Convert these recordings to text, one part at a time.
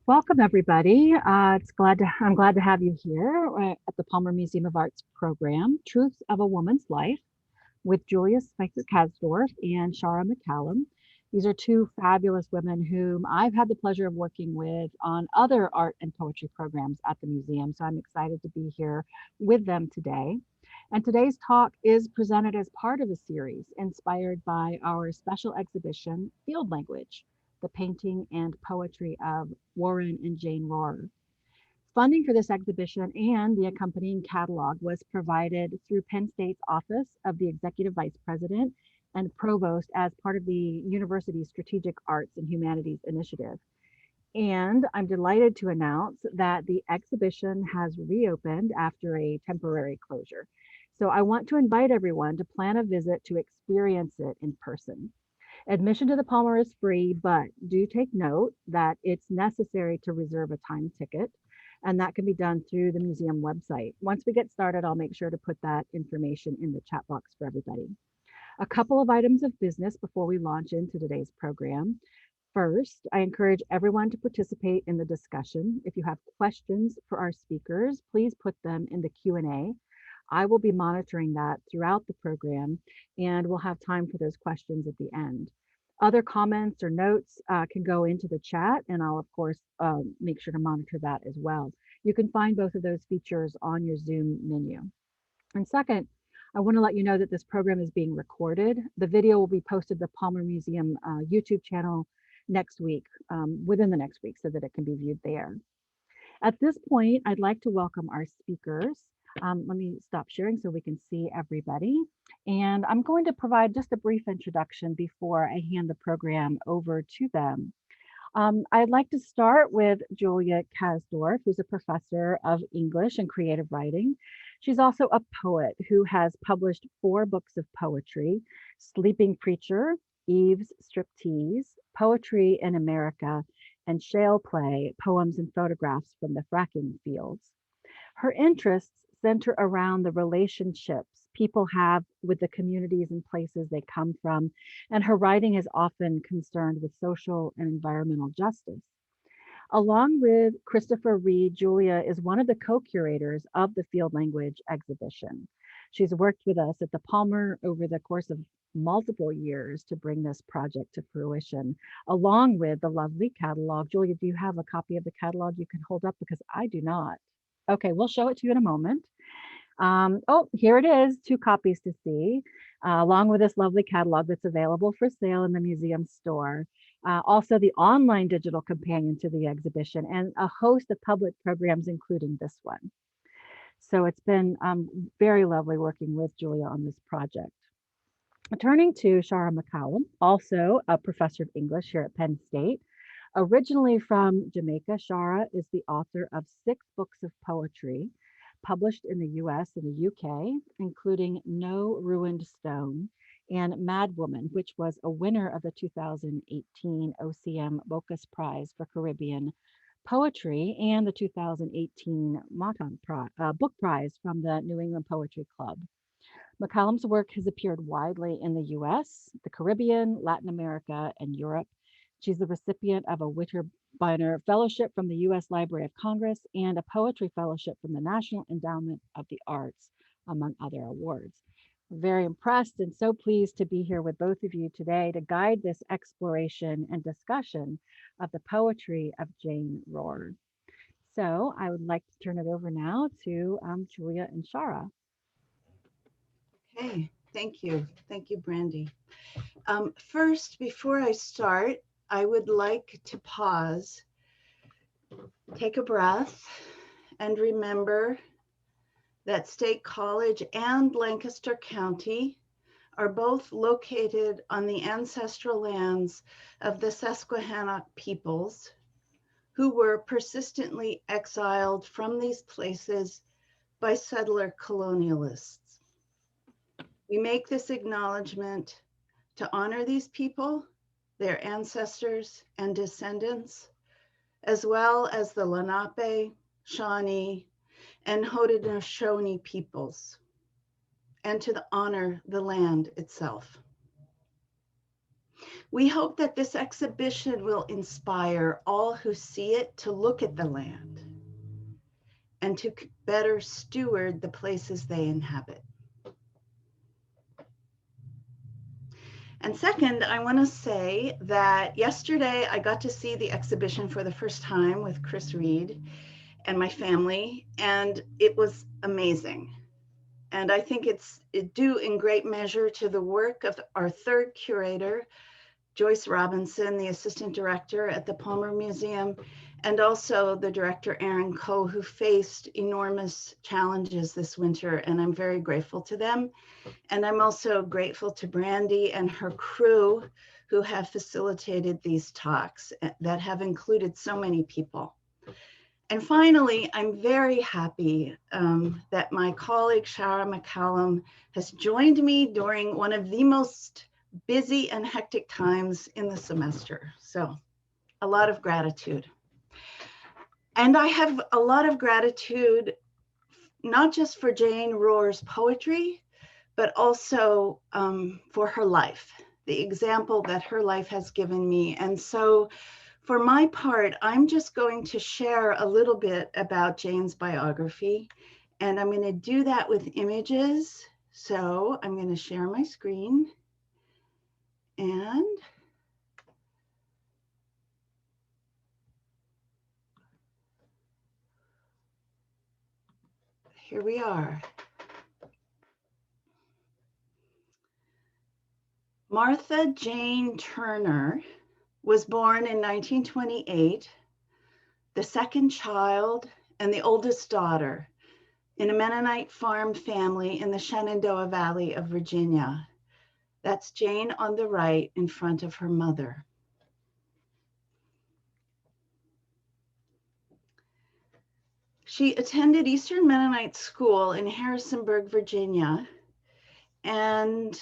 Welcome, everybody. I'm glad to have you here at the Palmer Museum of Art's program, Truths of a Woman's Life, with Julia Spicer Kasdorf and Shara McCallum. These are two fabulous women whom I've had the pleasure of working with on other art and poetry programs at the museum. So I'm excited to be here with them today. And today's talk is presented as part of a series inspired by our special exhibition, Field Language, the painting and poetry of Warren and Jane Rohrer. Funding for this exhibition and the accompanying catalog was provided through Penn State's Office of the Executive Vice President and Provost as part of the university's Strategic Arts and Humanities Initiative. And I'm delighted to announce that the exhibition has reopened after a temporary closure. So I want to invite everyone to plan a visit to experience it in person. Admission to the Palmer is free, but do take note that it's necessary to reserve a time ticket, and that can be done through the museum website. Once we get started, I'll make sure to put that information in the chat box for everybody. A couple of items of business before we launch into today's program. First, I encourage everyone to participate in the discussion. If you have questions for our speakers, please put them in the Q&A. I will be monitoring that throughout the program, and we'll have time for those questions at the end. Other comments or notes can go into the chat, and I'll, of course, make sure to monitor that as well. You can find both of those features on your Zoom menu. And second, I want to let you know that this program is being recorded. The video will be posted to the Palmer Museum YouTube channel next week, within the next week, so that it can be viewed there. At this point, I'd like to welcome our speakers. Let me stop sharing so we can see everybody. And I'm going to provide just a brief introduction before I hand the program over to them. I'd like to start with Julia Kasdorf, who's a professor of English and creative writing. She's also a poet who has published 4 books of poetry: Sleeping Preacher, Eve's Striptease, Poetry in America, and Shale Play, Poems and Photographs from the Fracking Fields. Her interests center around the relationships people have with the communities and places they come from, and her writing is often concerned with social and environmental justice. Along with Christopher Reed, Julia is one of the co-curators of the Field Language exhibition. She's worked with us at the Palmer over the course of multiple years to bring this project to fruition, along with the lovely catalog. Julia, do you have a copy of the catalog you can hold up? Because I do not. Okay, we'll show it to you in a moment. Oh, here it is, 2 copies to see, along with this lovely catalog that's available for sale in the museum store. Also, the online digital companion to the exhibition and a host of public programs, including this one. So it's been very lovely working with Julia on this project. Turning to Shara McCallum, also a professor of English here at Penn State. Originally from Jamaica, Shara is the author of 6 books of poetry published in the US and the UK, including No Ruined Stone and Mad Woman, which was a winner of the 2018 OCM Bocas Prize for Caribbean Poetry and the 2018 Moton Book Prize from the New England Poetry Club. McCallum's work has appeared widely in the US, the Caribbean, Latin America, and Europe. She's the recipient of a Witterbiner Fellowship from the US Library of Congress and a Poetry Fellowship from the National Endowment of the Arts, among other awards. Very impressed and so pleased to be here with both of you today to guide this exploration and discussion of the poetry of Jane Rohrer. So I would like to turn it over now to Julia and Shara. Okay, thank you. Thank you, Brandy. First, before I start, I would like to pause, take a breath, and remember that State College and Lancaster County are both located on the ancestral lands of the Susquehannock peoples, who were persistently exiled from these places by settler colonialists. We make this acknowledgement to honor these people, their ancestors and descendants, as well as the Lenape, Shawnee, and Haudenosaunee peoples, and to honor the land itself. We hope that this exhibition will inspire all who see it to look at the land and to better steward the places they inhabit. And second, I want to say that yesterday I got to see the exhibition for the first time with Chris Reed and my family, and it was amazing. And I think it's due in great measure to the work of our third curator, Joyce Robinson, the assistant director at the Palmer Museum, and also the director, Aaron Coe, who faced enormous challenges this winter, and I'm very grateful to them. And I'm also grateful to Brandy and her crew who have facilitated these talks that have included so many people. And finally, I'm very happy that my colleague Shara McCallum has joined me during one of the most busy and hectic times in the semester. So a lot of gratitude. And I have a lot of gratitude, not just for Jane Rohr's poetry, but also for her life, the example that her life has given me. And so for my part, I'm just going to share a little bit about Jane's biography, and I'm going to do that with images. So I'm going to share my screen, and here we are. Martha Jane Turner was born in 1928, the second child and the oldest daughter in a Mennonite farm family in the Shenandoah Valley of Virginia. That's Jane on the right in front of her mother. She attended Eastern Mennonite School in Harrisonburg, Virginia. And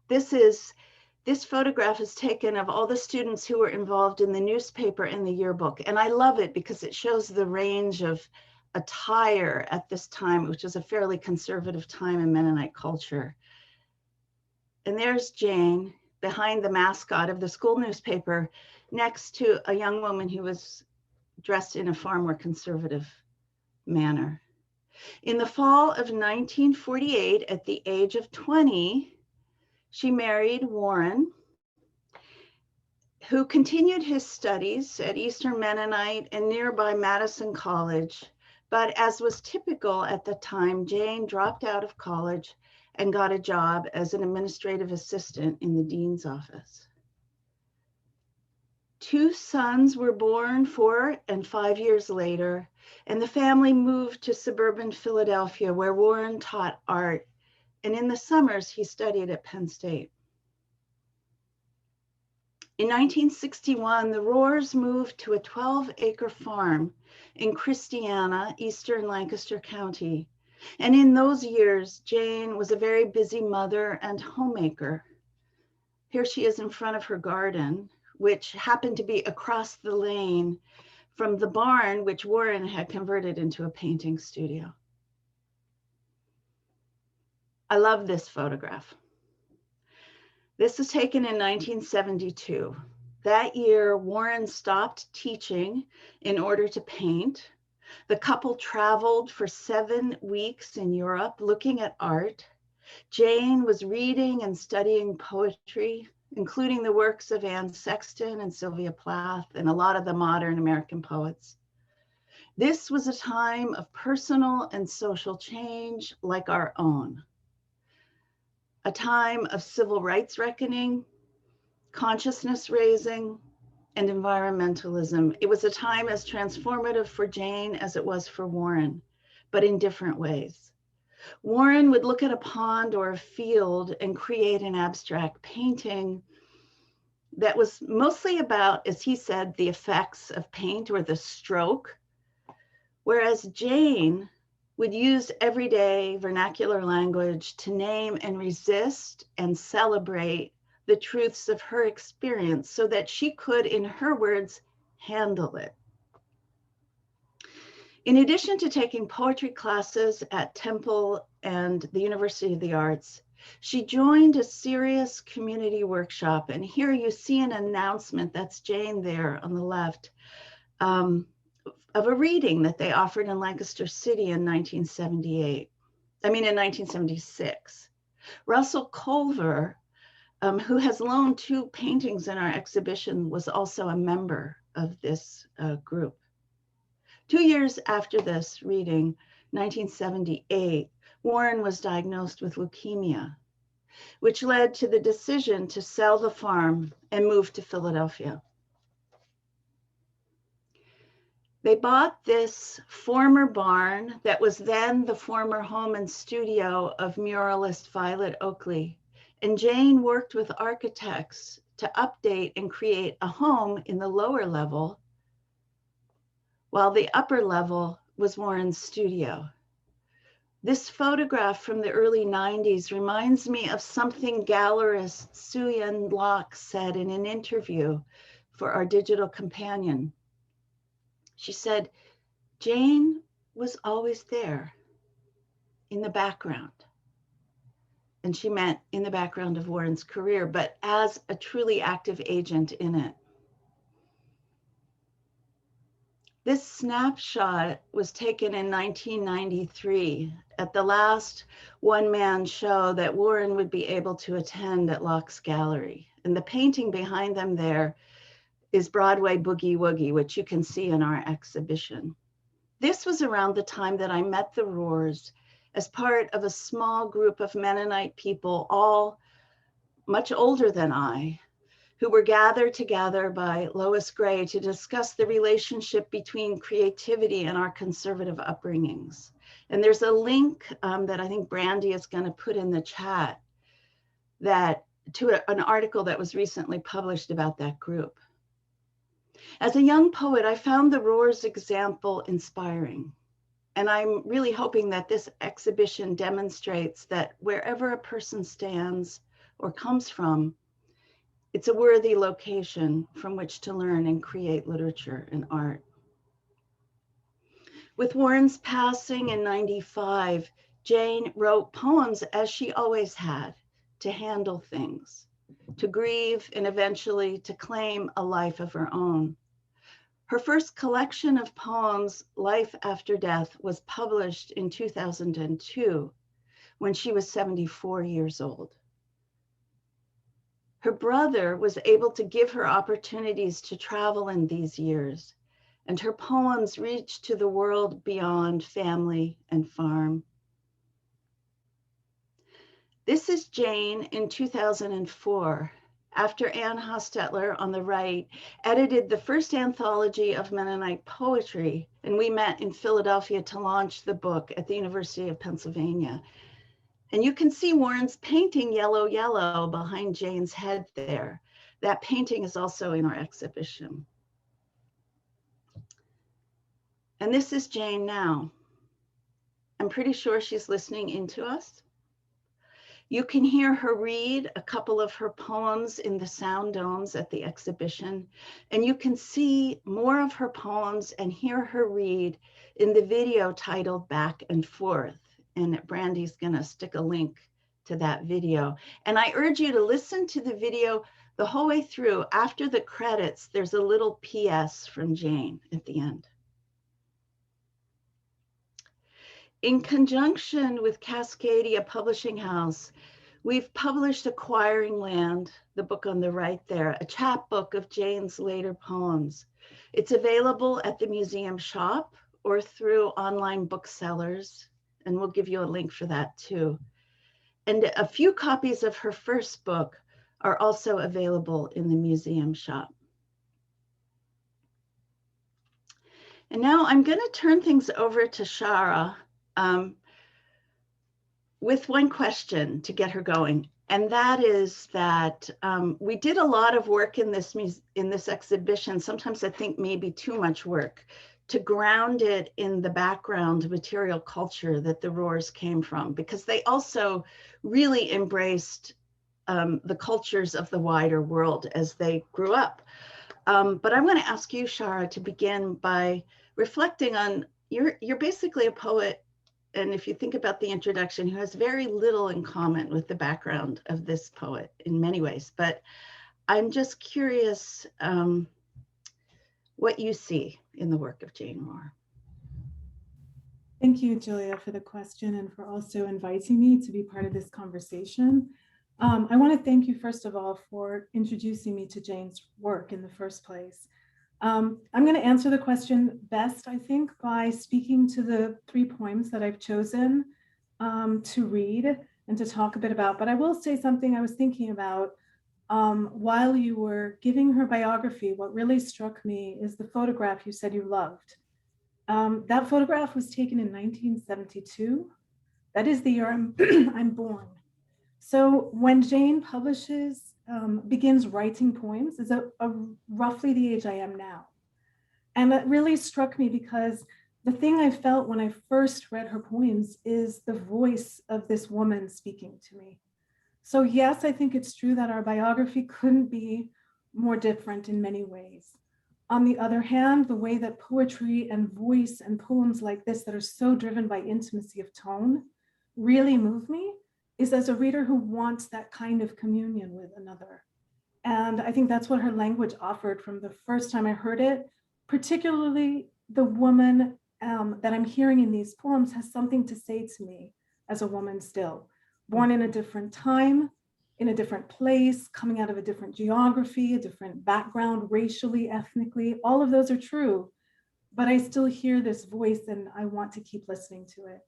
this photograph is taken of all the students who were involved in the newspaper and the yearbook. And I love it because it shows the range of attire at this time, which is a fairly conservative time in Mennonite culture. And there's Jane behind the mascot of the school newspaper next to a young woman who was dressed in a far more conservative manner. In the fall of 1948, at the age of 20, she married Warren, who continued his studies at Eastern Mennonite and nearby Madison College. But as was typical at the time, Jane dropped out of college and got a job as an administrative assistant in the dean's office. 2 sons were born 4 and 5 years later, and the family moved to suburban Philadelphia, where Warren taught art, and in the summers he studied at Penn State. In 1961, the Rohrs moved to a 12-acre farm in Christiana, eastern Lancaster County. And in those years, Jane was a very busy mother and homemaker. Here she is in front of her garden, which happened to be across the lane from the barn, which Warren had converted into a painting studio. I love this photograph. This was taken in 1972. That year, Warren stopped teaching in order to paint. The couple traveled for 7 weeks in Europe looking at art. Jane was reading and studying poetry, including the works of Anne Sexton and Sylvia Plath and a lot of the modern American poets. This was a time of personal and social change like our own. A time of civil rights reckoning, consciousness raising, and environmentalism. It was a time as transformative for Jane as it was for Warren, but in different ways. Warren would look at a pond or a field and create an abstract painting that was mostly about, as he said, the effects of paint or the stroke, whereas Jane would use everyday vernacular language to name and resist and celebrate the truths of her experience so that she could, in her words, handle it. In addition to taking poetry classes at Temple and the University of the Arts, She joined a serious community workshop, and here you see an announcement, that's Jane there on the left, of a reading that they offered in Lancaster City in 1976. Russell Culver, who has loaned 2 paintings in our exhibition, was also a member of this group. 2 years after this reading, 1978, Warren was diagnosed with leukemia, which led to the decision to sell the farm and move to Philadelphia. They bought this former barn that was then the former home and studio of muralist Violet Oakley, and Jane worked with architects to update and create a home in the lower level, while the upper level was Warren's studio. This photograph from the early 90s reminds me of something gallerist Sue-Yen Locke said in an interview for our digital companion. She said, Jane was always there in the background. And she meant in the background of Warren's career, but as a truly active agent in it. This snapshot was taken in 1993 at the last one-man show that Warren would be able to attend at Locke's Gallery. And the painting behind them there is Broadway Boogie Woogie, which you can see in our exhibition. This was around the time that I met the Rohrs as part of a small group of Mennonite people, all much older than I, who were gathered together by Lois Gray to discuss the relationship between creativity and our conservative upbringings. And there's a link that I think Brandy is going to put in the chat to an article that was recently published about that group. As a young poet, I found the Rohrs' example inspiring. And I'm really hoping that this exhibition demonstrates that wherever a person stands or comes from, it's a worthy location from which to learn and create literature and art. With Warren's passing in '95, Jane wrote poems as she always had, to handle things, to grieve, and eventually to claim a life of her own. Her first collection of poems, Life After Death, was published in 2002 when she was 74 years old. Her brother was able to give her opportunities to travel in these years, and her poems reached to the world beyond family and farm. This is Jane in 2004, after Anne Hostetler on the right edited the first anthology of Mennonite poetry, and we met in Philadelphia to launch the book at the University of Pennsylvania. And you can see Warren's painting Yellow Yellow behind Jane's head there. That painting is also in our exhibition. And this is Jane now. I'm pretty sure she's listening into us. You can hear her read a couple of her poems in the sound domes at the exhibition, and you can see more of her poems and hear her read in the video titled Back and Forth. And Brandy's gonna stick a link to that video. And I urge you to listen to the video the whole way through. After the credits, there's a little PS from Jane at the end. In conjunction with Cascadia Publishing House, we've published Acquiring Land, the book on the right there, a chapbook of Jane's later poems. It's available at the museum shop or through online booksellers, and we'll give you a link for that too. And a few copies of her first book are also available in the museum shop. And now I'm going to turn things over to Shara with one question to get her going. And that is that we did a lot of work in this exhibition, sometimes I think maybe too much work, to ground it in the background material culture that the Rohrs came from, because they also really embraced the cultures of the wider world as they grew up. But I'm going to ask you, Shara, to begin by reflecting on, you're basically a poet and if you think about the introduction, who has very little in common with the background of this poet in many ways. But I'm just curious what you see in the work of Jane Moore. Thank you, Julia, for the question and for also inviting me to be part of this conversation. I want to thank you, first of all, for introducing me to Jane's work in the first place. I'm going to answer the question best, I think, by speaking to the 3 poems that I've chosen to read and to talk a bit about. But I will say something I was thinking about while you were giving her biography. What really struck me is the photograph you said you loved. That photograph was taken in 1972. That is the year I'm born. So when Jane begins writing poems, is roughly the age I am now. And that really struck me because the thing I felt when I first read her poems is the voice of this woman speaking to me. So yes, I think it's true that our biography couldn't be more different in many ways. On the other hand, the way that poetry and voice and poems like this that are so driven by intimacy of tone really move me is as a reader who wants that kind of communion with another. And I think that's what her language offered from the first time I heard it. Particularly the woman that I'm hearing in these poems has something to say to me as a woman still, born in a different time, in a different place, coming out of a different geography, a different background, racially, ethnically, all of those are true, but I still hear this voice and I want to keep listening to it.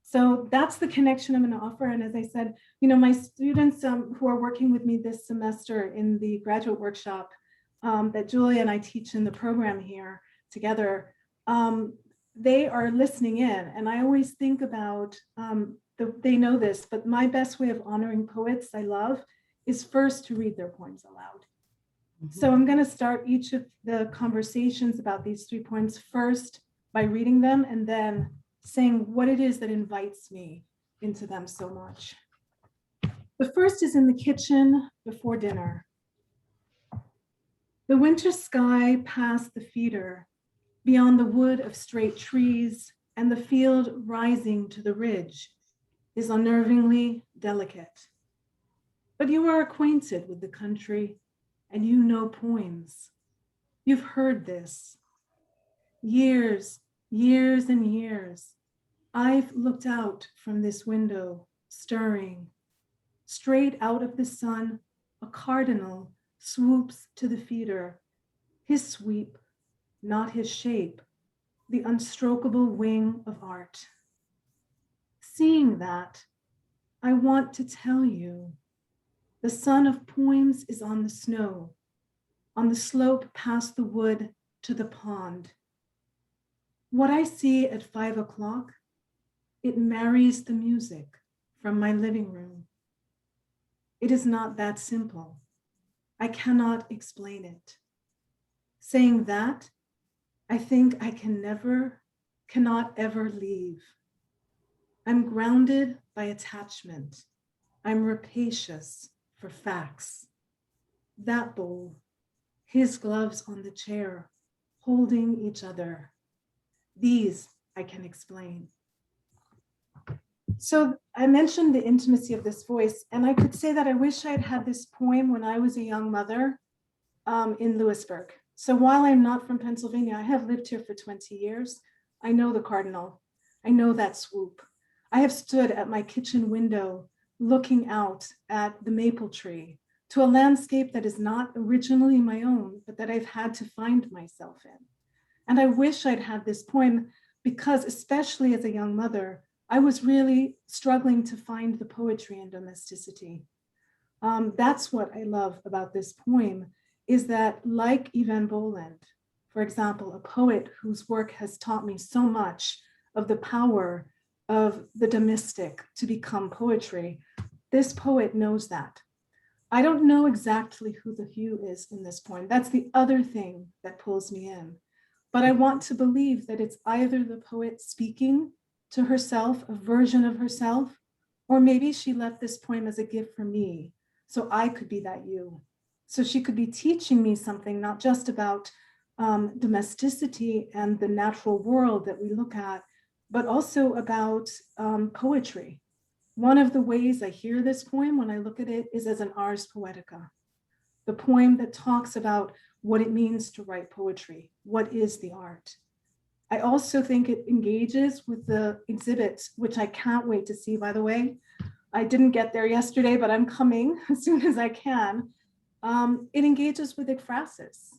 So that's the connection I'm going to offer. And as I said, my students who are working with me this semester in the graduate workshop that Julia and I teach in the program here together, they are listening in. And I always think about they know this, but my best way of honoring poets I love is first to read their poems aloud. Mm-hmm. So I'm going to start each of the conversations about these 3 poems first by reading them and then saying what it is that invites me into them so much. The first is in the kitchen before dinner. The winter sky past the feeder, beyond the wood of straight trees and the field rising to the ridge, is unnervingly delicate. But you are acquainted with the country and you know poems. You've heard this. Years and years, I've looked out from this window, stirring. Straight out of the sun, a cardinal swoops to the feeder, his sweep, not his shape, the unstrokable wing of art. Seeing that, I want to tell you, the sun of poems is on the snow, on the slope past the wood to the pond. What I see at 5 o'clock, it marries the music from my living room. It is not that simple. I cannot explain it. Saying that, I think I cannot ever leave. I'm grounded by attachment. I'm rapacious for facts. That bowl, his gloves on the chair, holding each other. These I can explain. So I mentioned the intimacy of this voice, and I could say that I wish I'd had this poem when I was a young mother in Lewisburg. So while I'm not from Pennsylvania, I have lived here for 20 years. I know the cardinal. I know that swoop. I have stood at my kitchen window looking out at the maple tree to a landscape that is not originally my own, but that I've had to find myself in. And I wish I'd had this poem because, especially as a young mother, I was really struggling to find the poetry in domesticity. That's what I love about this poem, is that, like Evan Boland, for example, a poet whose work has taught me so much of the power of the domestic to become poetry, this poet knows that. I don't know exactly who the Hugh is in this poem. That's the other thing that pulls me in. But I want to believe that it's either the poet speaking to herself, a version of herself, or maybe she left this poem as a gift for me, so I could be that you. So she could be teaching me something, not just about domesticity and the natural world that we look at, but also about poetry. One of the ways I hear this poem when I look at it is as an ars poetica, the poem that talks about what it means to write poetry. What is the art? I also think it engages with the exhibits, which I can't wait to see, by the way. I didn't get there yesterday, but I'm coming as soon as I can. It engages with ekphrasis,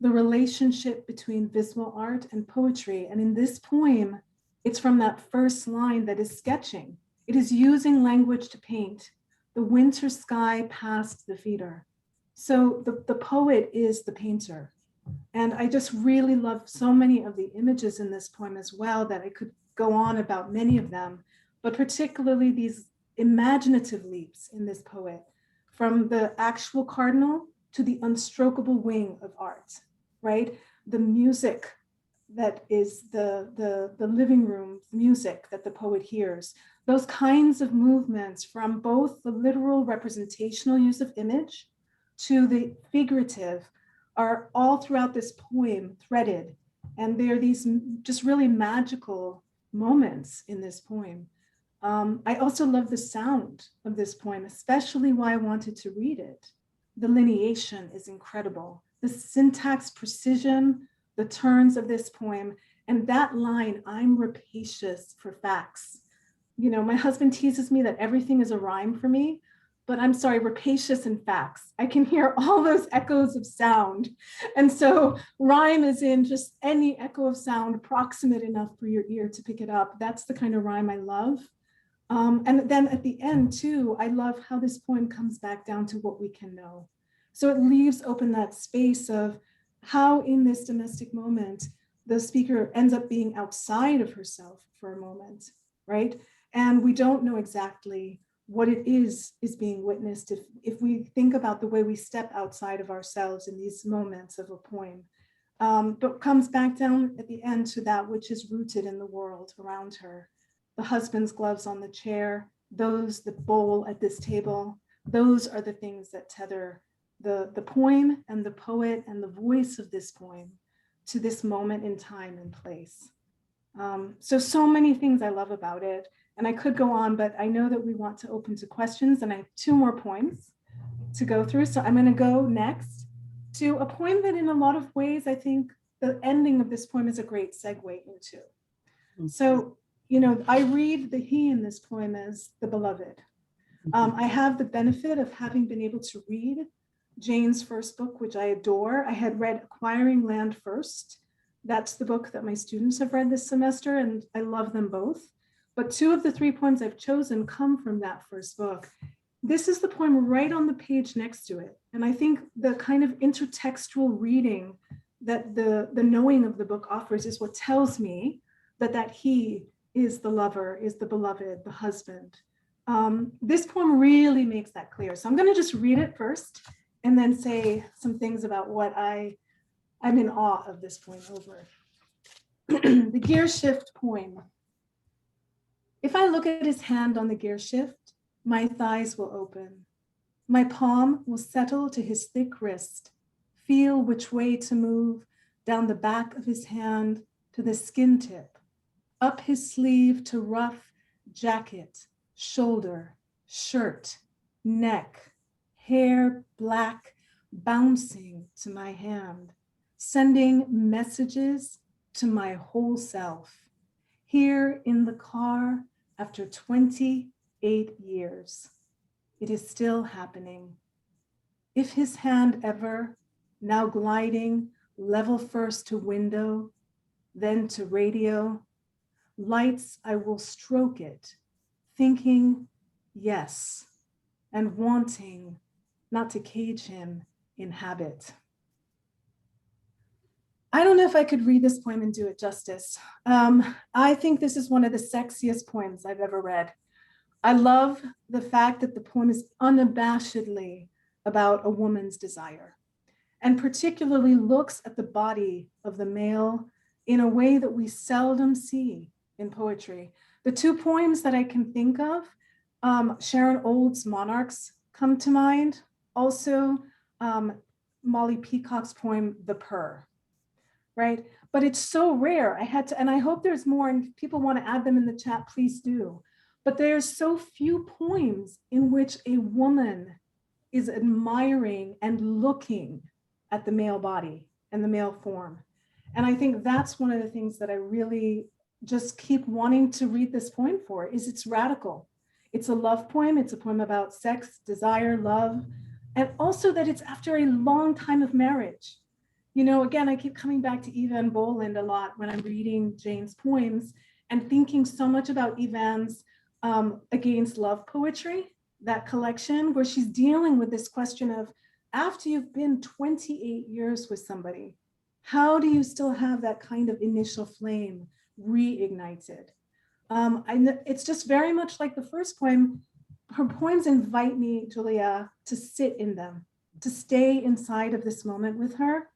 the relationship between visual art and poetry. And in this poem, it's from that first line that is sketching. It is using language to paint the winter sky past the feeder. So the poet is the painter. And I just really love so many of the images in this poem as well that I could go on about many of them, but particularly these imaginative leaps in this poet, from the actual cardinal to the unstrokable wing of art, right? The music that is the living room music that the poet hears, those kinds of movements from both the literal representational use of image to the figurative are all throughout this poem threaded. And there are these just really magical moments in this poem. I also love the sound of this poem, especially why I wanted to read it. The lineation is incredible. The syntax precision, the turns of this poem, and that line, I'm rapacious for facts. You know, my husband teases me that everything is a rhyme for me, but I'm sorry, rapacious and facts. I can hear all those echoes of sound. And so rhyme is in just any echo of sound proximate enough for your ear to pick it up. That's the kind of rhyme I love. And then at the end too, I love how this poem comes back down to what we can know. So it leaves open that space of how in this domestic moment, the speaker ends up being outside of herself for a moment, right? And we don't know exactly what it is being witnessed if we think about the way we step outside of ourselves in these moments of a poem. But comes back down at the end to that which is rooted in the world around her. The husband's gloves on the chair, the bowl at this table, those are the things that tether the poem and the poet and the voice of this poem to this moment in time and place. So many things I love about it. And I could go on, but I know that we want to open to questions, and I have 2 more poems to go through. So I'm going to go next to a poem that in a lot of ways, I think the ending of this poem is a great segue into. So, you know, I read the he in this poem as the beloved. I have the benefit of having been able to read Jane's first book, which I adore. I had read Acquiring Land first. That's the book that my students have read this semester, and I love them both. But 2 of the 3 poems I've chosen come from that first book. This is the poem right on the page next to it. And I think the kind of intertextual reading that the knowing of the book offers is what tells me that he is the lover, is the beloved, the husband. This poem really makes that clear. So I'm going to just read it first and then say some things about what I'm in awe of this poem over. The gear shift poem. If I look at his hand on the gear shift, my thighs will open. My palm will settle to his thick wrist, feel which way to move down the back of his hand to the skin tip, up his sleeve to ruff, jacket, shoulder, shirt, neck, hair black, bouncing to my hand, sending messages to my whole self. Here in the car, after 28 years, it is still happening. If his hand ever, now gliding level first to window, then to radio, lights, I will stroke it, thinking yes, and wanting not to cage him in habit. I don't know if I could read this poem and do it justice. I think this is one of the sexiest poems I've ever read. I love the fact that the poem is unabashedly about a woman's desire, and particularly looks at the body of the male in a way that we seldom see in poetry. The 2 poems that I can think of, Sharon Olds' Monarchs come to mind. Also, Molly Peacock's poem, The Purr, right? but it's so rare. I had to, and I hope there's more, and if people want to add them in the chat, please do. But there's so few poems in which a woman is admiring and looking at the male body and the male form. And I think that's one of the things that I really just keep wanting to read this poem for, is it's radical. It's a love poem. It's a poem about sex, desire, love, and also that it's after a long time of marriage. You know, again, I keep coming back to Evan Boland a lot when I'm reading Jane's poems and thinking so much about Evan's Against Love poetry, that collection, where she's dealing with this question of, after you've been 28 years with somebody, how do you still have that kind of initial flame reignited? It's just very much like the first poem. Her poems invite me, Julia, to sit in them, to stay inside of this moment with her.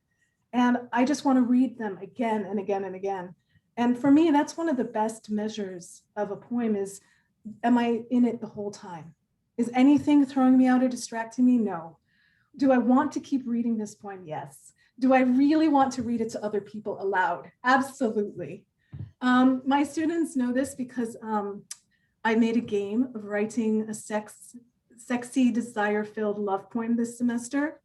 And I just want to read them again and again and again. And for me, that's one of the best measures of a poem is, am I in it the whole time? Is anything throwing me out or distracting me? No. Do I want to keep reading this poem? Yes. Do I really want to read it to other people aloud? Absolutely. My students know this because I made a game of writing a sexy, desire-filled love poem this semester.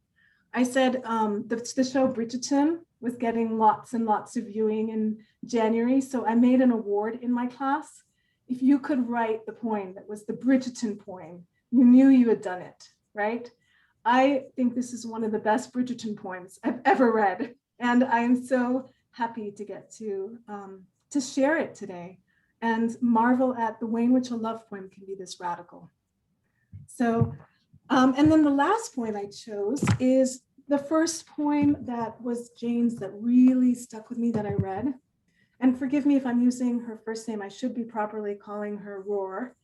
I said the show Bridgerton was getting lots and lots of viewing in January, so I made an award in my class. If you could write the poem that was the Bridgerton poem, you knew you had done it, right? I think this is one of the best Bridgerton poems I've ever read, and I am so happy to get to share it today and marvel at the way in which a love poem can be this radical. So, and then the last poem I chose is the first poem that was Jane's that really stuck with me that I read. And forgive me if I'm using her first name, I should be properly calling her Roar.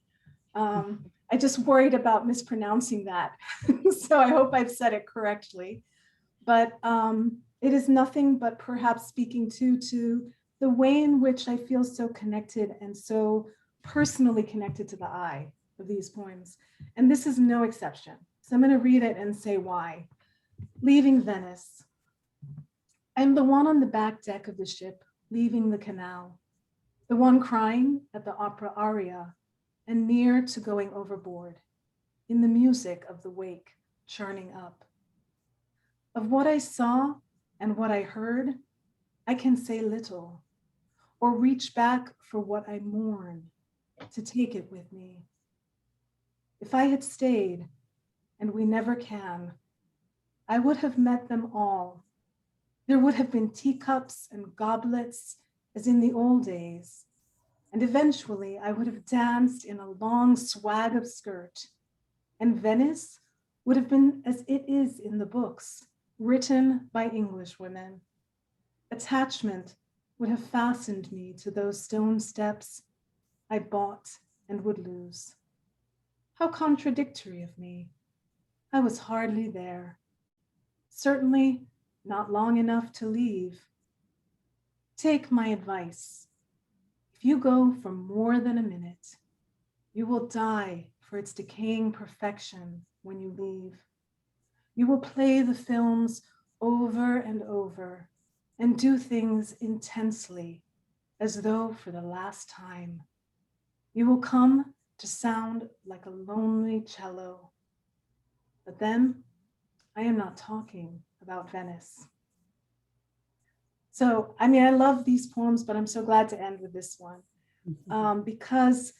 I just worried about mispronouncing that. So I hope I've said it correctly. But it is nothing but perhaps speaking to the way in which I feel so connected and so personally connected to the I of these poems. And this is no exception. So I'm going to read it and say why. Leaving Venice. I'm the one on the back deck of the ship, leaving the canal. The one crying at the opera aria and near to going overboard, in the music of the wake churning up. Of what I saw and what I heard, I can say little, or reach back for what I mourn, to take it with me. If I had stayed, and we never can, I would have met them all. There would have been teacups and goblets as in the old days. And eventually I would have danced in a long swag of skirt. And Venice would have been as it is in the books, written by English women. Attachment would have fastened me to those stone steps I bought and would lose. How contradictory of me. I was hardly there. Certainly not long enough to leave. Take my advice. If you go for more than a minute, you will die for its decaying perfection when you leave. You will play the films over and over and do things intensely as though for the last time. You will come to sound like a lonely cello. But then I am not talking about Venice. So, I mean, I love these poems, but I'm so glad to end with this one because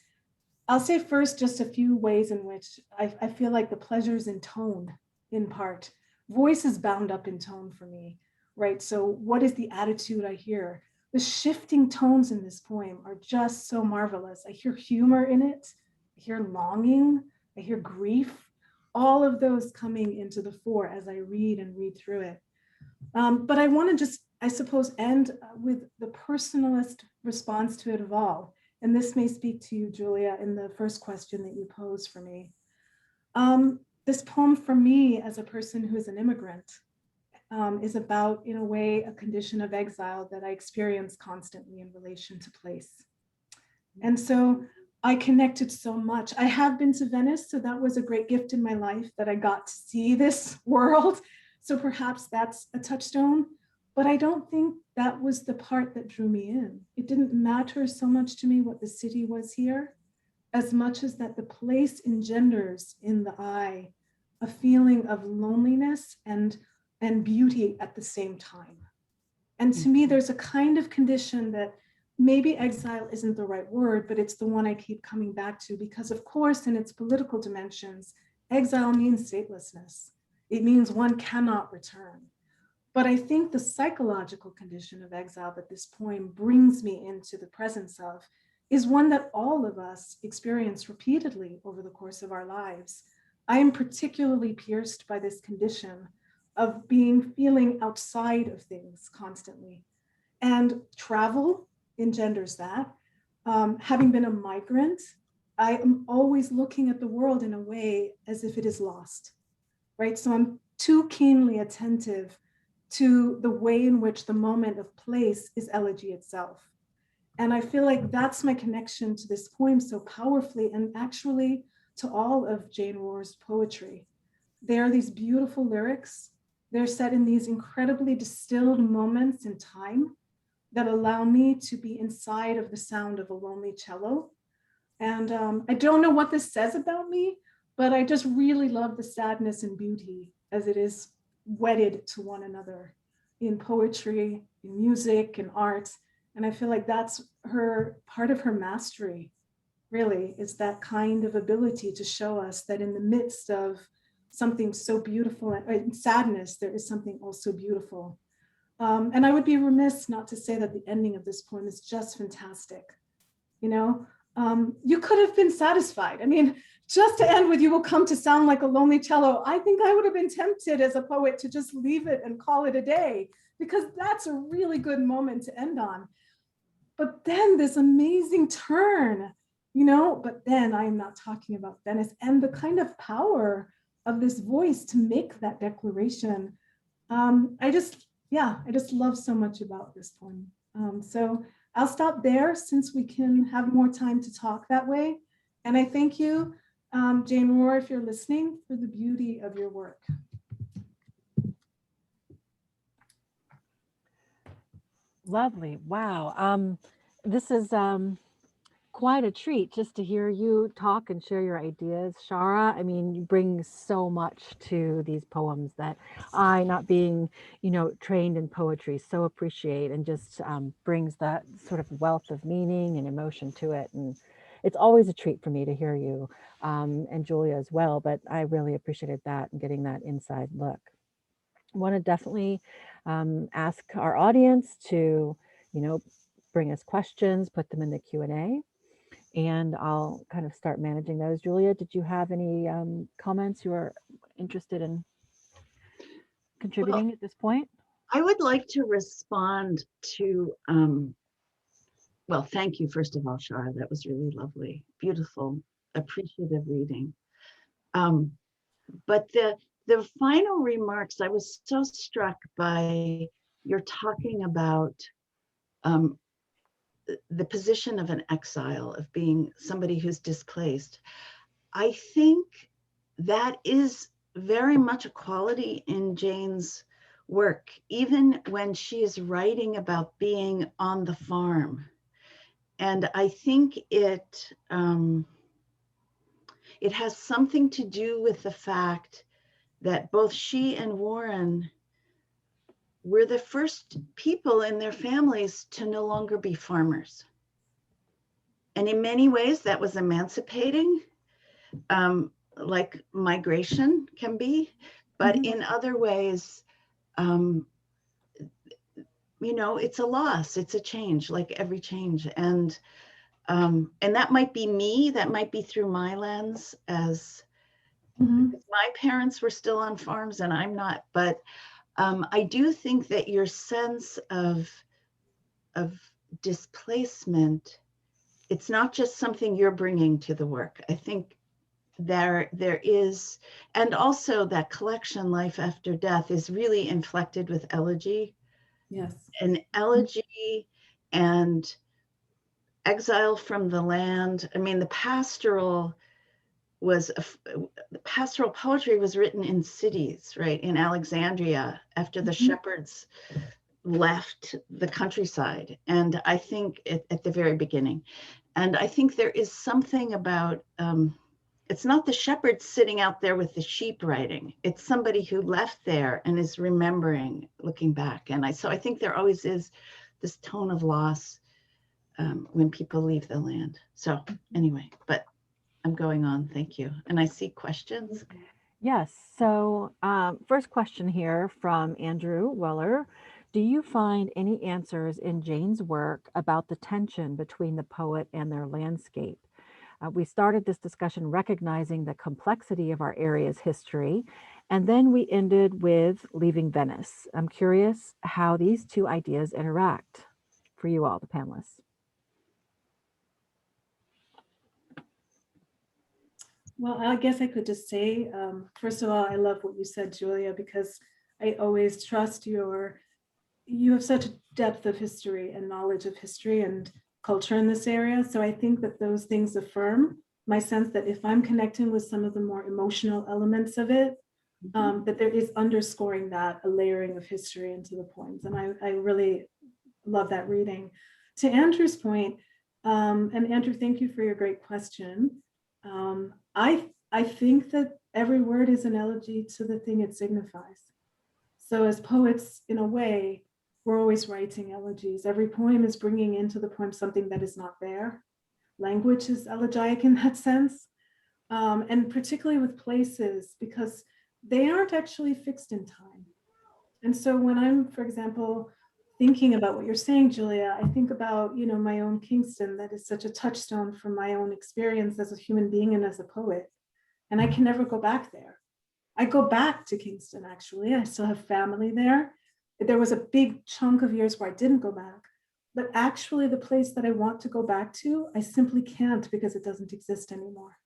I'll say first just a few ways in which I feel like the pleasure's in tone, in part. Voice is bound up in tone for me, right? So what is the attitude I hear? The shifting tones in this poem are just so marvelous. I hear humor in it. I hear longing. I hear grief. All of those coming into the fore as I read and read through it. But I want to just, I suppose, end with the personalist response to it of all. And this may speak to you, Julia, in the first question that you posed for me. This poem for me as a person who is an immigrant is about, in a way, a condition of exile that I experience constantly in relation to place. And so I connected so much. I have been to Venice, so that was a great gift in my life that I got to see this world. So perhaps that's a touchstone. But I don't think that was the part that drew me in. It didn't matter so much to me what the city was here, as much as that the place engenders in the eye a feeling of loneliness and beauty at the same time. And to me, there's a kind of condition that maybe exile isn't the right word, but it's the one I keep coming back to because, of course, in its political dimensions, exile means statelessness. It means one cannot return. But I think the psychological condition of exile that this poem brings me into the presence of is one that all of us experience repeatedly over the course of our lives. I am particularly pierced by this condition of feeling outside of things constantly. And travel engenders that. Having been a migrant, I am always looking at the world in a way as if it is lost, right? So I'm too keenly attentive to the way in which the moment of place is elegy itself. And I feel like that's my connection to this poem so powerfully, and actually to all of Jane Rohr's poetry. There are these beautiful lyrics. They're set in these incredibly distilled moments in time that allow me to be inside of the sound of a lonely cello. And I don't know what this says about me, but I just really love the sadness and beauty as it is wedded to one another in poetry, in music, in art. And I feel like that's part of her mastery, really, is that kind of ability to show us that in the midst of something so beautiful and sadness, there is something also beautiful. And I would be remiss not to say that the ending of this poem is just fantastic. You know, you could have been satisfied. I mean, just to end with "you will come to sound like a lonely cello," I think I would have been tempted as a poet to just leave it and call it a day, because that's a really good moment to end on. But then this amazing turn, you know, but then I'm not talking about Venice and the kind of power of this voice to make that declaration. I just love so much about this poem. So I'll stop there since we can have more time to talk that way. And I thank you, Jane Rohr, if you're listening, for the beauty of your work. Lovely. Wow. This is quite a treat just to hear you talk and share your ideas, Shara. I mean, you bring so much to these poems that I, not being, trained in poetry, so appreciate, and just brings that sort of wealth of meaning and emotion to it. And it's always a treat for me to hear you, and Julia as well, but I really appreciated that and getting that inside look. I want to definitely ask our audience to, bring us questions, put them in the Q&A, and I'll kind of start managing those. Julia, did you have any comments you are interested in contributing at this point? I would like to respond to, well, thank you, first of all, Shara. That was really lovely, beautiful, appreciative reading. But the final remarks, I was so struck by your talking about the position of an exile, of being somebody who's displaced. I think that is very much a quality in Jane's work, even when she is writing about being on the farm. And I think it has something to do with the fact that both she and Warren were the first people in their families to no longer be farmers. And in many ways, that was emancipating, like migration can be. But in other ways, it's a loss, it's a change, like every change. And that might be me, that might be through my lens, as my parents were still on farms and I'm not. But I do think that your sense of displacement, it's not just something you're bringing to the work. I think there is, and also that collection, Life After Death, is really inflected with elegy. Yes. And elegy and exile from the land. I mean, the pastoral poetry was written in cities, right? In Alexandria, after the shepherds left the countryside. And I think at the very beginning, and I think there is something about, it's not the shepherd sitting out there with the sheep writing. It's somebody who left there and is remembering, looking back. And so I think there always is this tone of loss when people leave the land. So anyway, but I'm going on. Thank you. And I see questions. Yes. So, first question here from Andrew Weller. Do you find any answers in Jane's work about the tension between the poet and their landscape? We started this discussion recognizing the complexity of our area's history, and then we ended with leaving Venice. I'm curious how these two ideas interact for you all, the panelists. Well, I guess I could just say, first of all, I love what you said, Julia, because I always trust you have such a depth of history and knowledge of history and culture in this area. So I think that those things affirm my sense that if I'm connecting with some of the more emotional elements of it, that there is underscoring that, a layering of history into the poems. And I really love that reading. To Andrew's point, and Andrew, thank you for your great question. I think that every word is an elegy to the thing it signifies. So as poets, in a way, we're always writing elegies. Every poem is bringing into the poem something that is not there. Language is elegiac in that sense. And particularly with places, because they aren't actually fixed in time. And so when I'm, for example, thinking about what you're saying, Julia, I think about, my own Kingston, that is such a touchstone for my own experience as a human being and as a poet. And I can never go back there. I go back to Kingston, actually. I still have family there. There was a big chunk of years where I didn't go back. But actually, the place that I want to go back to, I simply can't because it doesn't exist anymore.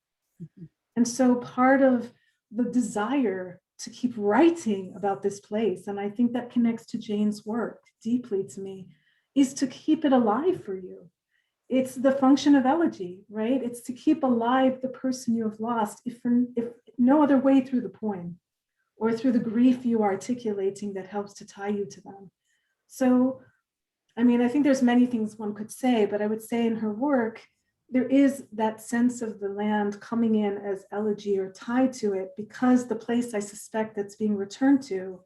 Mm-hmm. And so part of the desire to keep writing about this place, and I think that connects to Jane's work deeply to me, is to keep it alive for you. It's the function of elegy, right? It's to keep alive the person you have lost, if no other way through the poem or through the grief you are articulating that helps to tie you to them. So, I mean, I think there's many things one could say, but I would say in her work, there is that sense of the land coming in as elegy or tied to it, because the place I suspect that's being returned to,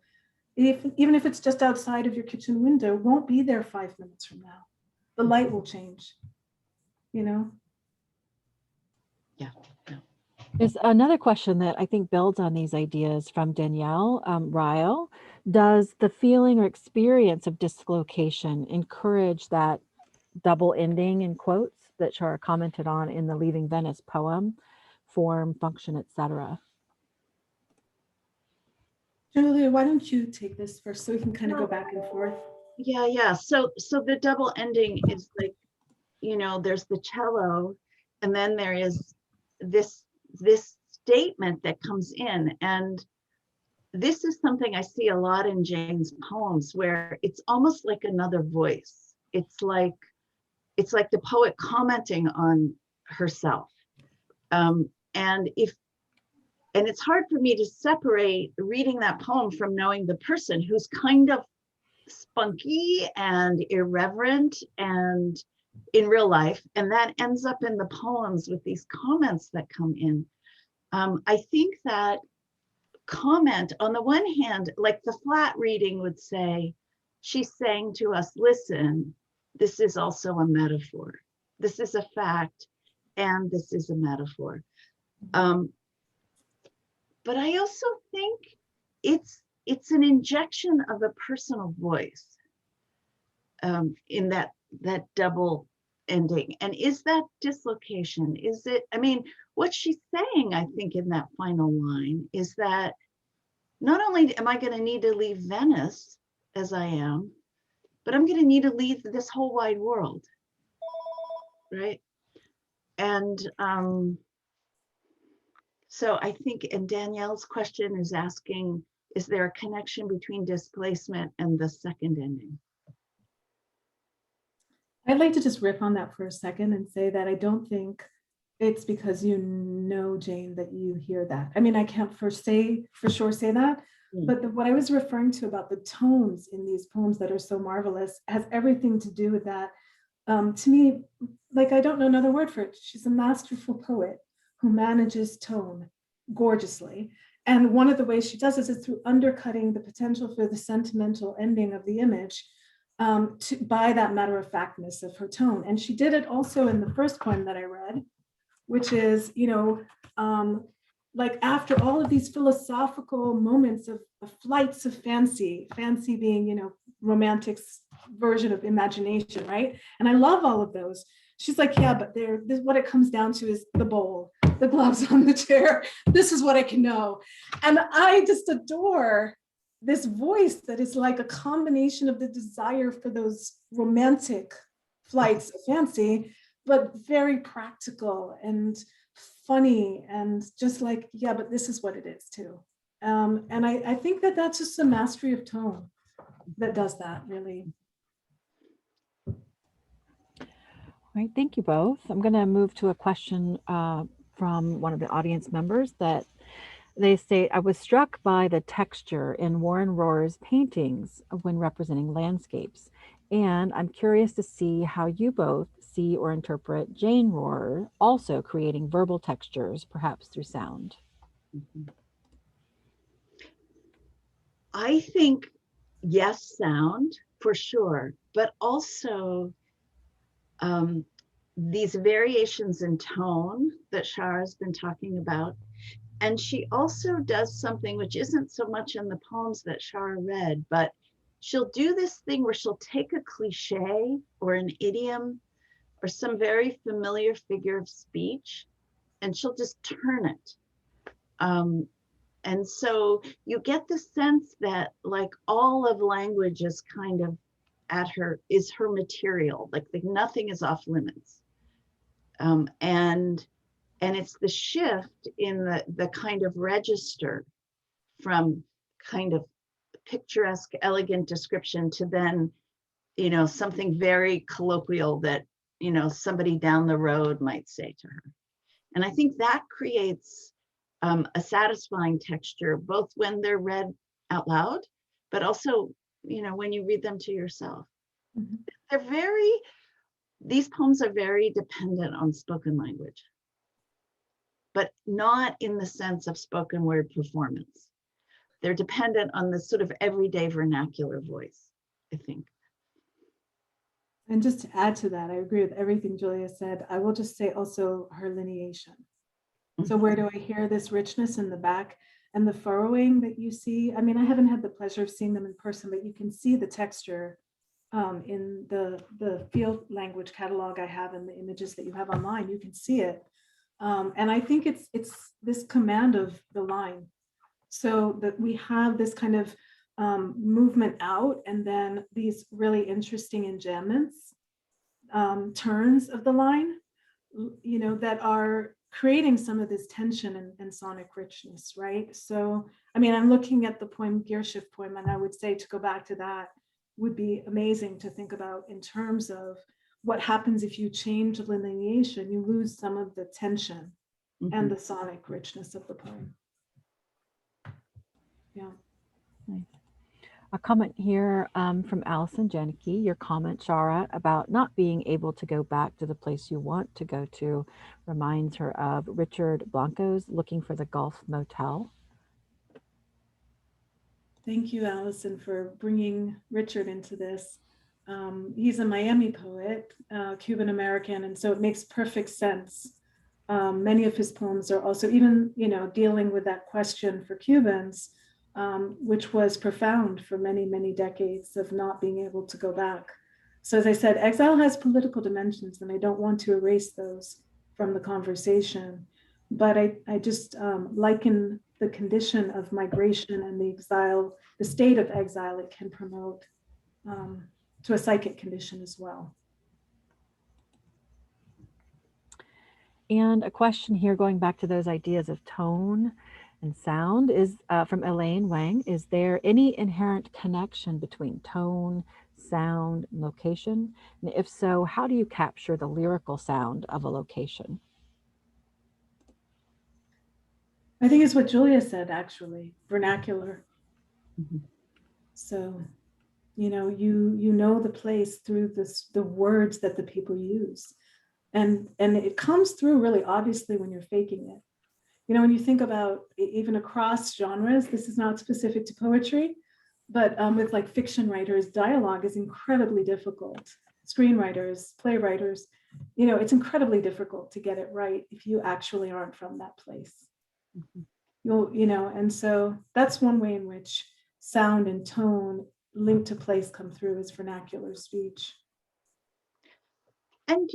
even if it's just outside of your kitchen window, won't be there 5 minutes from now. The light will change, Yeah. There's another question that I think builds on these ideas from Danielle Ryle. Does the feeling or experience of dislocation encourage that double ending in quotes that Shara commented on in the Leaving Venice poem, form, function, etc.? Julia, why don't you take this first so we can kind of go back and forth? Yeah. So the double ending is like, there's the cello, and then there is this statement that comes in. And this is something I see a lot in Jane's poems, where it's almost like another voice. It's like the poet commenting on herself. And it's hard for me to separate reading that poem from knowing the person, who's kind of spunky and irreverent and in real life, and that ends up in the poems with these comments that come in. I think that comment, on the one hand, like the flat reading would say, she's saying to us, listen, this is also a metaphor. This is a fact, and this is a metaphor. But I also think it's an injection of a personal voice in that double ending. And is that dislocation? Is it, what she's saying, I think, in that final line is that not only am I going to need to leave Venice as I am, but I'm going to need to leave this whole wide world, right? And so I think, and Danielle's question is asking, is there a connection between displacement and the second ending? I'd like to just riff on that for a second and say that I don't think it's because you know Jane that you hear that. I mean, I can't for sure say that, Mm. But what I was referring to about the tones in these poems that are so marvelous has everything to do with that. To me, like, I don't know another word for it. She's a masterful poet who manages tone gorgeously. And one of the ways she does this is through undercutting the potential for the sentimental ending of the image by that matter of factness of her tone. And she did it also in the first poem that I read, which is, like after all of these philosophical moments of flights of fancy, fancy being, romantic's version of imagination, right? And I love all of those. She's like, yeah, but what it comes down to is the bowl, the gloves on the chair. This is what I can know. And I just adore this voice that is like a combination of the desire for those romantic flights of fancy, but very practical and funny and just like, yeah, but this is what it is too. And I think that that's just a mastery of tone that does that, really. All right, thank you both. I'm going to move to a question from one of the audience members that they say, I was struck by the texture in Warren Rohr's paintings when representing landscapes. And I'm curious to see how you both see or interpret Jane Rohr also creating verbal textures, perhaps through sound. Mhm. I think, yes, sound for sure, but also these variations in tone that Shara's been talking about. And she also does something which isn't so much in the poems that Shara read, but she'll do this thing where she'll take a cliche or an idiom or some very familiar figure of speech, and she'll just turn it. And so you get the sense that like all of language is kind of is her material, like nothing is off limits. And it's the shift in the kind of register from kind of picturesque, elegant description to then, something very colloquial that, somebody down the road might say to her. And I think that creates a satisfying texture, both when they're read out loud, but also, when you read them to yourself. Mm-hmm. These poems are very dependent on spoken language, but not in the sense of spoken word performance. They're dependent on the sort of everyday vernacular voice, I think. And just to add to that, I agree with everything Julia said. I will just say also her lineation. Mm-hmm. So where do I hear this richness in the back and the furrowing that you see? I mean, I haven't had the pleasure of seeing them in person, but you can see the texture in the field language catalog I have and the images that you have online. You can see it. And I think it's this command of the line. So that we have this kind of movement out and then these really interesting enjambments, turns of the line, that are creating some of this tension and sonic richness, right? So, I mean, I'm looking at the poem, Gearshift poem, and I would say to go back to that would be amazing to think about in terms of what happens if you change the lineation, you lose some of the tension and the sonic richness of the poem. Yeah. Nice. A comment here from Allison Janicki, your comment, Shara, about not being able to go back to the place you want to go to reminds her of Richard Blanco's Looking for the Gulf Motel. Thank you, Allison, for bringing Richard into this. He's a Miami poet, Cuban American, and so it makes perfect sense. Many of his poems are also even, dealing with that question for Cubans, which was profound for many, many decades of not being able to go back. So as I said, exile has political dimensions, and I don't want to erase those from the conversation. But I just liken the condition of migration and the exile, the state of exile it can promote to a psychic condition as well. And a question here going back to those ideas of tone and sound is from Elaine Wang. Is there any inherent connection between tone, sound, and location? And if so, how do you capture the lyrical sound of a location? I think it's what Julia said, actually, vernacular. Mhm. So, you know the place through the words that the people use. And it comes through really obviously when you're faking it. When you think about even across genres, this is not specific to poetry, but with like fiction writers, dialogue is incredibly difficult. Screenwriters, playwriters, it's incredibly difficult to get it right if you actually aren't from that place. Mhm. And so that's one way in which sound and tone linked to place come through is vernacular speech. And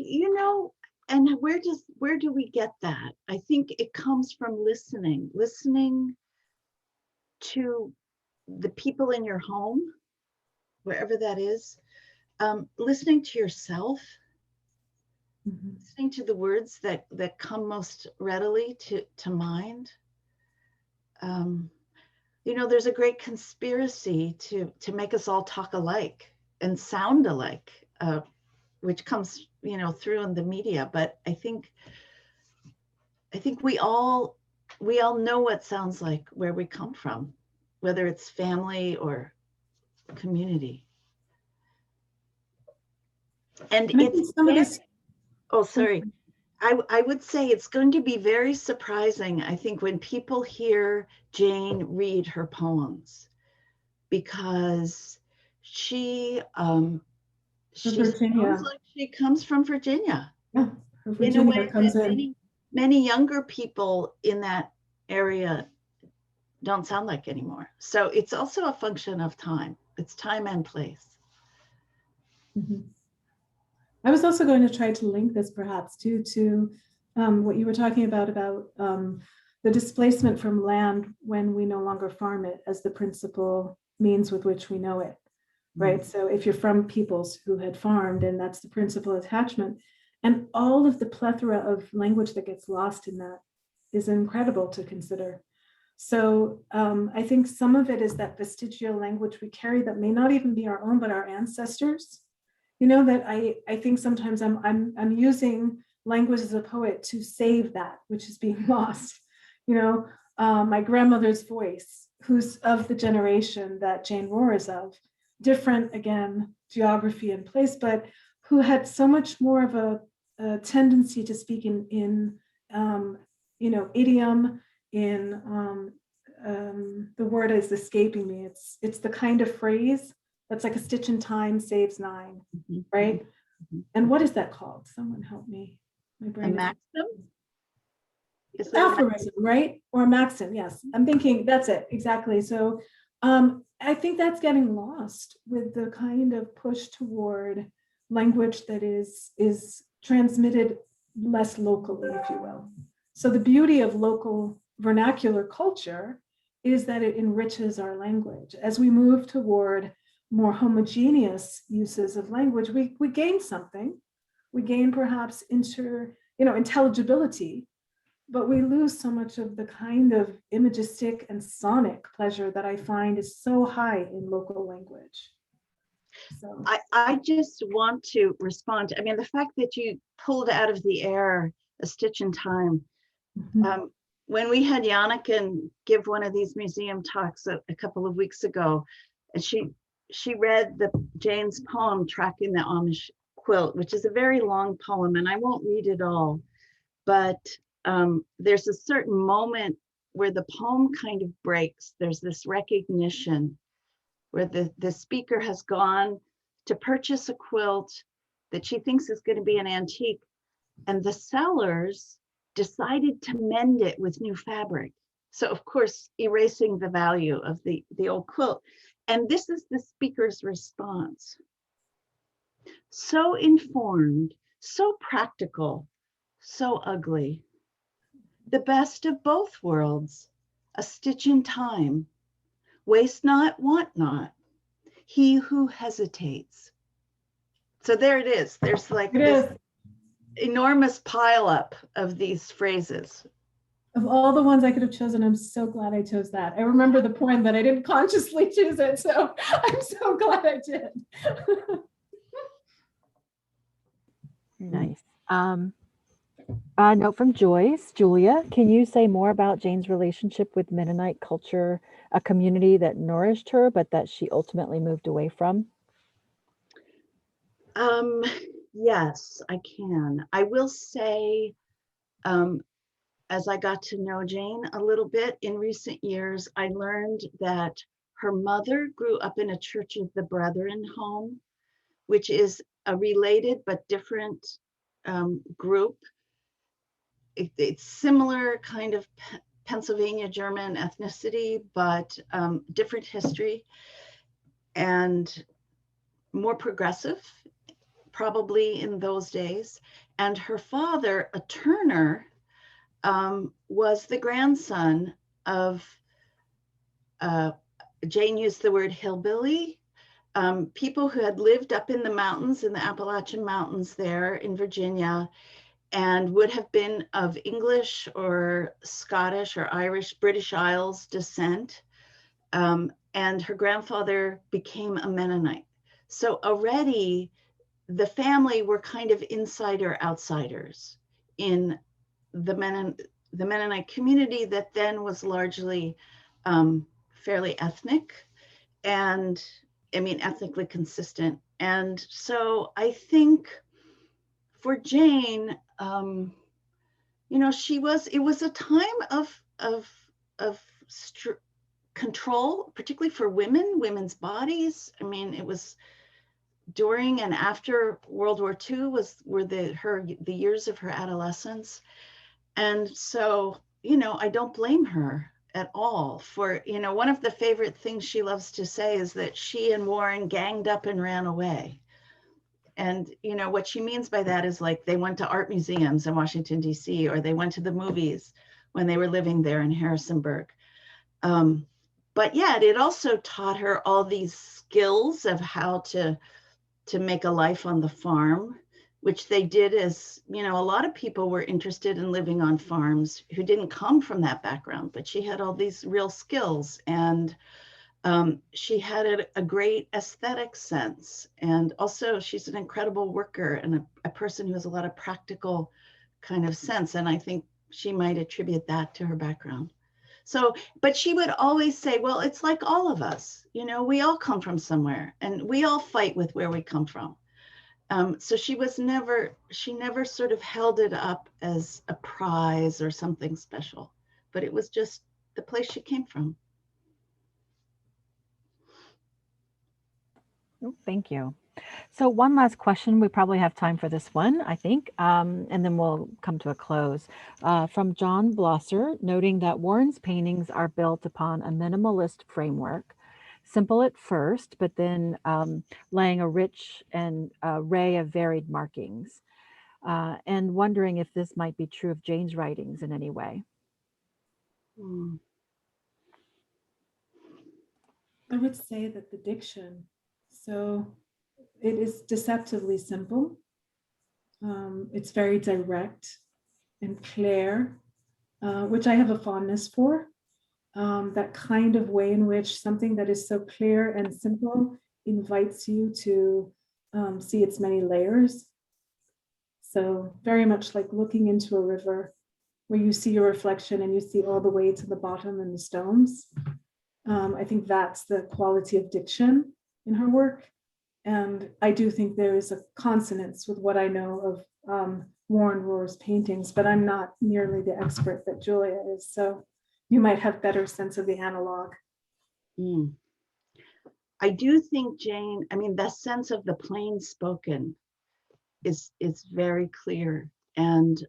and where do we get that? I think it comes from listening to the people in your home, wherever that is, listening to yourself, listening to the words that come most readily to mind. There's a great conspiracy to make us all talk alike and sound alike, which comes through in the media. But I think we all know what sounds like where we come from, whether it's family or community. And And I it's think some of this. oh, sorry. I would say it's going to be very surprising, I think, when people hear Jane read her poems, because she Virginia. sounds like she comes from Virginia. Yeah, her In a Virginia way comes that in. many younger people in that area don't sound like anymore. So it's also a function of time. It's time and place. Mm-hmm. I was also going to try to link this perhaps to what you were talking about the displacement from land when we no longer farm it as the principal means with which we know it, right? So if you're from peoples who had farmed, and that's the principal attachment, and all of the plethora of language that gets lost in that is incredible to consider. So I think some of it is that vestigial language we carry that may not even be our own, but our ancestors. That I think sometimes I'm using language as a poet to save that which is being lost. My grandmother's voice, who's of the generation that Jane Rohr is of, different again, geography and place, but who had so much more of a tendency to speak in idiom, in the word is escaping me. It's the kind of phrase that's like a stitch in time saves nine, right? And what is that called? Someone help me. My brain. A maxim? Is aphorism, right? Or a maxim, yes. I'm thinking that's it, exactly. So I think that's getting lost with the kind of push toward language that is transmitted less locally, if you will. So the beauty of local vernacular culture is that it enriches our language. As we move toward more homogeneous uses of language, we gain something. We gain perhaps intelligibility, but we lose so much of the kind of imagistic and sonic pleasure that I find is so high in local language. So I just want to respond. I mean, the fact that you pulled out of the air A Stitch in Time. When we had Janniken give one of these museum talks a couple of weeks ago, and she read Jane's poem, Tracking the Amish Quilt, which is a very long poem, and I won't read it all, but there's a certain moment where the poem kind of breaks. There's this recognition where the speaker has gone to purchase a quilt that she thinks is going to be an antique, and the sellers decided to mend it with new fabric. So of course, erasing the value of the old quilt. And this is the speaker's response. So informed, so practical, so ugly. The best of both worlds, a stitch in time. Waste not, want not. He who hesitates. So there it is. There's like this enormous pileup of these phrases. Of all the ones I could have chosen, I'm so glad I chose that. I remember the poem, but I didn't consciously choose it. So I'm so glad I did. Nice. Note from Joyce. Julia, can you say more about Jane's relationship with Mennonite culture, a community that nourished her, but that she ultimately moved away from? Um, yes, I can. I will say, um, as I got to know Jane a little bit in recent years, I learned that her mother grew up in a Church of the Brethren home, which is a related but different group. It's similar kind of Pennsylvania German ethnicity, but different history and more progressive, probably in those days. And her father, a Turner, was the grandson of, Jane used the word hillbilly, people who had lived up in the mountains, in the Appalachian Mountains there in Virginia, and would have been of English or Scottish or Irish, British Isles descent. And her grandfather became a Mennonite. So already the family were kind of insider outsiders in the Mennonite community that then was largely fairly ethnic and, I mean, ethnically consistent. And so I think for Jane, you know, it was a time of control, particularly for women's bodies. I mean, it was during and after World War II were the years of her adolescence. And so, you know, I don't blame her at all for, you know, one of the favorite things she loves to say is that she and Warren ganged up and ran away. And, you know, what she means by that is like they went to art museums in Washington, D.C., or they went to the movies when they were living there in Harrisonburg. But yet it also taught her all these skills of how to make a life on the farm, which they did as, you know, a lot of people were interested in living on farms who didn't come from that background, but she had all these real skills. And she had a great aesthetic sense. And also she's an incredible worker and a person who has a lot of practical kind of sense. And I think she might attribute that to her background. So, but she would always say, well, it's like all of us, you know, we all come from somewhere and we all fight with where we come from. So she never sort of held it up as a prize or something special, but it was just the place she came from. Oh, thank you. So one last question. We probably have time for this one, I think, and then we'll come to a close. From John Blosser, noting that Warren's paintings are built upon a minimalist framework, simple at first, but then laying a rich and array of varied markings, and wondering if this might be true of Jane's writings in any way. Hmm. I would say that the diction, so it is deceptively simple. It's very direct and clear, which I have a fondness for. That kind of way in which something that is so clear and simple invites you to see its many layers. So very much like looking into a river where you see your reflection and you see all the way to the bottom and the stones. I think that's the quality of diction in her work. And I do think there is a consonance with what I know of Warren Rohr's paintings, but I'm not nearly the expert that Julia is. So you might have better sense of the analog. Mm. I do think Jane, I mean, the sense of the plain spoken is very clear. And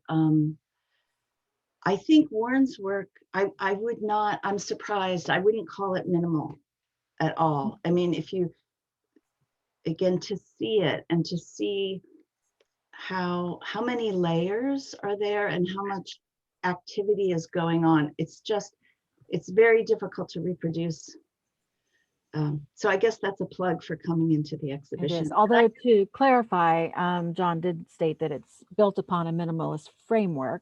I think Warren's work, I would not, I'm surprised, I wouldn't call it minimal at all. I mean, if you, again, to see it and to see how many layers are there and how much activity is going on, it's very difficult to reproduce. So I guess that's a plug for coming into the It exhibition. is. Although to clarify, John did state that it's built upon a minimalist framework,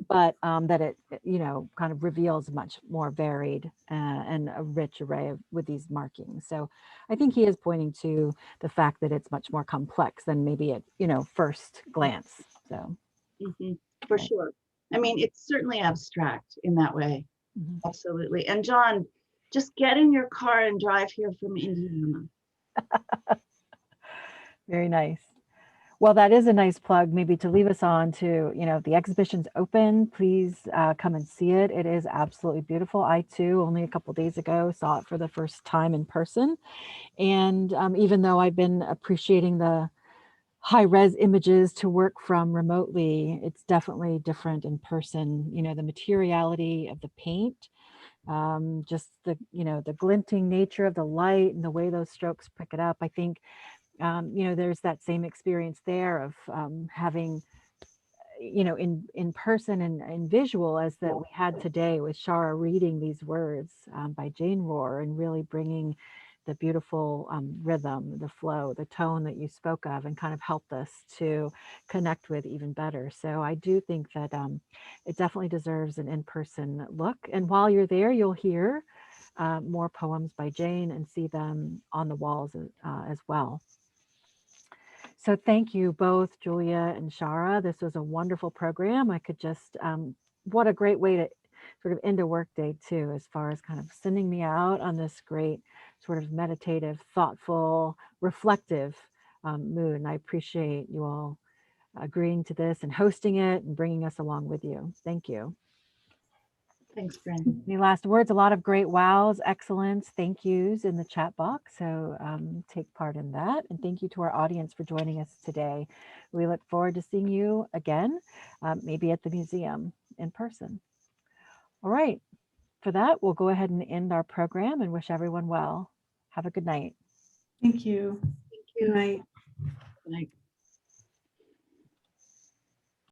but that it, you know, kind of reveals much more varied and a rich array with these markings. So I think he is pointing to the fact that it's much more complex than maybe at, you know, first glance. So. Mhm. for Right. sure. I mean, it's certainly abstract in that way. Mhm. Absolutely. And John, just get in your car and drive here from Indiana. Very nice. Well, that is a nice plug, maybe to leave us on to, the exhibition's open. Please come and see it. It is absolutely beautiful. I too, only a couple days ago, saw it for the first time in person. And even though I've been appreciating the high res images to work from remotely, it's definitely different in person. The materiality of the paint, just the glinting nature of the light and the way those strokes pick it up. I think there's that same experience there of having, in person and in visual as that we had today with Shara reading these words by Jane Rohr and really bringing the beautiful rhythm, the flow, the tone that you spoke of, and kind of helped us to connect with even better. So I do think that it definitely deserves an in-person look. And while you're there, you'll hear more poems by Jane and see them on the walls as well. So thank you both, Julia and Shara. This was a wonderful program. I could just, what a great way to sort of end a workday too, as far as kind of sending me out on this great sort of meditative, thoughtful, reflective mood. And I appreciate you all agreeing to this and hosting it and bringing us along with you. Thank you. Thanks, Brandy. Any last words? A lot of great wows, excellence, thank yous in the chat box. So take part in that. And thank you to our audience for joining us today. We look forward to seeing you again, maybe at the museum in person. All right. For that, we'll go ahead and end our program and wish everyone well. Have a good night. Thank you. Thank you. Good night. Good night.